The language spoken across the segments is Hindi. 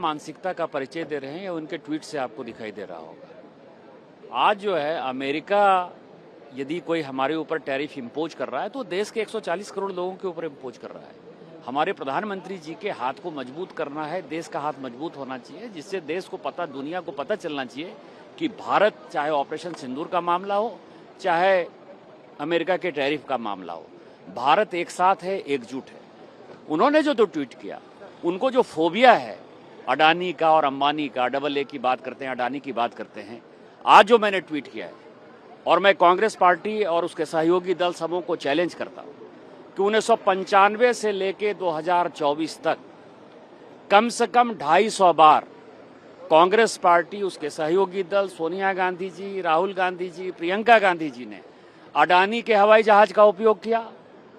मानसिकता का परिचय दे रहे हैं ये उनके ट्वीट से आपको दिखाई दे रहा होगा। आज जो है अमेरिका यदि कोई हमारे ऊपर टैरिफ इम्पोज कर रहा है तो देश के 140 करोड़ लोगों के ऊपर इम्पोज कर रहा है। हमारे प्रधानमंत्री जी के हाथ को मजबूत करना है, देश का हाथ मजबूत होना चाहिए, जिससे देश को पता, दुनिया को पता चलना चाहिए कि भारत, चाहे ऑपरेशन सिंदूर का मामला हो, चाहे अमेरिका के टैरिफ का मामला हो, भारत एक साथ है, एकजुट है। उन्होंने जो ट्वीट किया, उनको जो फोबिया है अडानी का और अंबानी का, AA की बात करते हैं, अडानी की बात करते हैं, आज जो मैंने ट्वीट किया है, और मैं कांग्रेस पार्टी और उसके सहयोगी दल समूह को चैलेंज करता हूं कि 1995 से लेके 2024 तक कम से कम 250 बार कांग्रेस पार्टी, उसके सहयोगी दल, सोनिया गांधी जी, राहुल गांधी जी, प्रियंका गांधी जी ने अडानी के हवाई जहाज का उपयोग किया,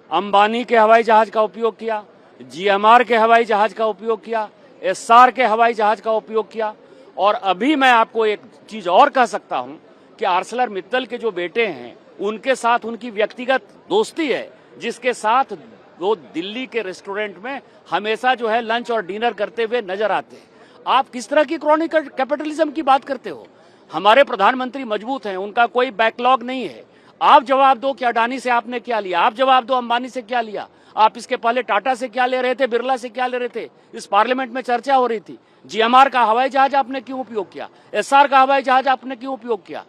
अंबानी के हवाई जहाज का उपयोग किया, GMR के हवाई जहाज का उपयोग किया, SR के हवाई जहाज का उपयोग किया। और अभी मैं आपको एक चीज और कह सकता हूं कि आर्सलर मित्तल के जो बेटे हैं, उनके साथ उनकी व्यक्तिगत दोस्ती है, जिसके साथ वो दिल्ली के रेस्टोरेंट में हमेशा जो है लंच और डिनर करते हुए नजर आते हैं। आप किस तरह की क्रॉनिक कैपिटलिज्म की बात करते हो? हमारे प्रधानमंत्री मजबूत हैं, उनका कोई बैकलॉग नहीं है। आप जवाब दो कि अडानी से आपने क्या लिया, आप जवाब दो अंबानी से क्या लिया, आप इसके पहले टाटा से क्या ले रहे थे, बिरला से क्या ले रहे थे। इस पार्लियामेंट में चर्चा हो रही थी, GMR का हवाई जहाज आपने क्यों उपयोग किया, SR का हवाई जहाज आपने क्यों उपयोग किया।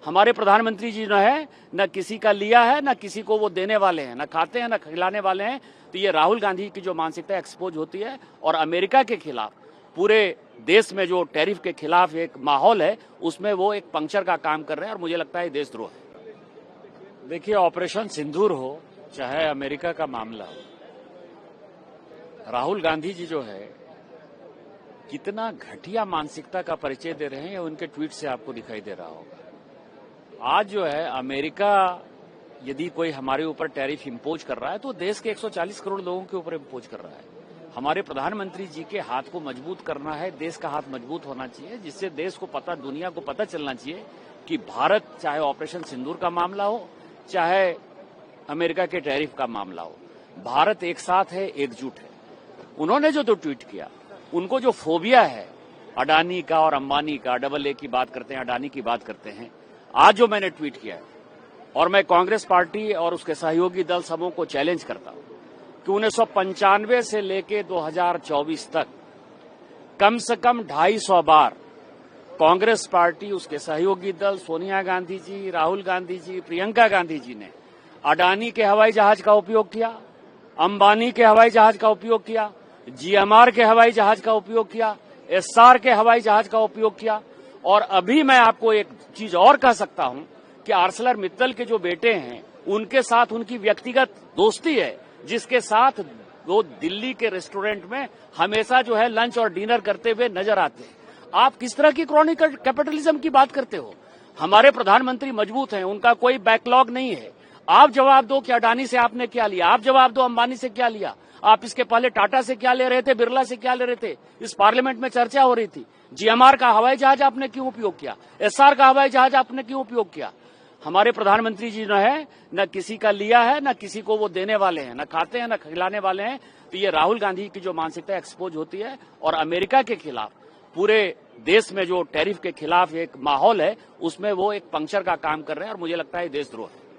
हमारे प्रधानमंत्री जी जो है न किसी का लिया है, न किसी को वो देने वाले हैं, न खाते हैं, न खिलाने वाले हैं। तो ये राहुल गांधी की जो मानसिकता एक्सपोज होती है, और अमेरिका के खिलाफ पूरे देश में जो टैरिफ के खिलाफ एक माहौल है, उसमें वो एक पंक्चर का काम कर रहे हैं, और मुझे लगता है देशद्रोह है। देखिए, ऑपरेशन सिंदूर हो, चाहे अमेरिका का मामला हो, राहुल गांधी जी जो है कितना घटिया मानसिकता का परिचय दे रहे हैं ये उनके ट्वीट से आपको दिखाई दे रहा होगा। आज जो है अमेरिका यदि कोई हमारे ऊपर टैरिफ इम्पोज कर रहा है तो देश के 140 करोड़ लोगों के ऊपर इम्पोज कर रहा है। हमारे प्रधानमंत्री जी के हाथ को मजबूत करना है, देश का हाथ मजबूत होना चाहिए, जिससे देश को पता, दुनिया को पता चलना चाहिए कि भारत, चाहे ऑपरेशन सिंदूर का मामला हो, चाहे अमेरिका के टैरिफ का मामला हो, भारत एक साथ है, एकजुट है। उन्होंने जो ट्वीट किया, उनको जो फोबिया है अडानी का और अंबानी का, AA की बात करते हैं, अडानी की बात करते हैं, आज जो मैंने ट्वीट किया है, और मैं कांग्रेस पार्टी और उसके सहयोगी दल समूह को चैलेंज करता हूं कि 1995 से लेके 2024 तक कम से कम 250 बार कांग्रेस पार्टी, उसके सहयोगी दल, सोनिया गांधी जी, राहुल गांधी जी, प्रियंका गांधी जी ने अडानी के हवाई जहाज का उपयोग किया, अंबानी के हवाई जहाज का उपयोग किया, GMR के हवाई जहाज का उपयोग किया, SR के हवाई जहाज का उपयोग किया। और अभी मैं आपको एक चीज और कह सकता हूं कि आर्सलर मित्तल के जो बेटे हैं, उनके साथ उनकी व्यक्तिगत दोस्ती है, जिसके साथ वो दिल्ली के रेस्टोरेंट में हमेशा जो है लंच और डिनर करते हुए नजर आते हैं। आप किस तरह की क्रॉनिक कैपिटलिज्म की बात करते हो? हमारे प्रधानमंत्री मजबूत हैं, उनका कोई बैकलॉग नहीं है। आप जवाब दो कि अडानी से आपने क्या लिया, आप जवाब दो अंबानी से क्या लिया, आप इसके पहले टाटा से क्या ले रहे थे, बिरला से क्या ले रहे थे। इस पार्लियामेंट में चर्चा हो रही थी, GMR का हवाई जहाज आपने क्यों उपयोग किया, SR का हवाई जहाज आपने क्यों उपयोग किया। हमारे प्रधानमंत्री जी जो है न किसी का लिया है, न किसी को वो देने वाले हैं, न खाते हैं, न खिलाने वाले हैं। तो ये राहुल गांधी की जो मानसिकता एक्सपोज होती है, और अमेरिका के खिलाफ पूरे देश में जो टैरिफ के खिलाफ एक माहौल है, उसमें वो एक पंक्चर का काम कर रहे हैं, और मुझे लगता है देशद्रोह है।